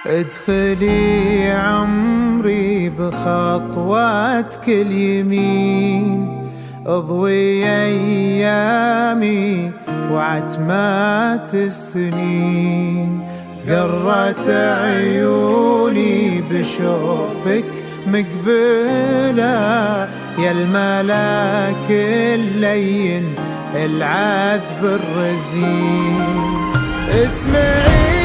ادخلي عمري بخطواتك اليمين، اضوي ايامي وعتمات السنين. قرت عيوني بشوفك مقبلة، يا الملاك اللين العذب الرزين. اسمعي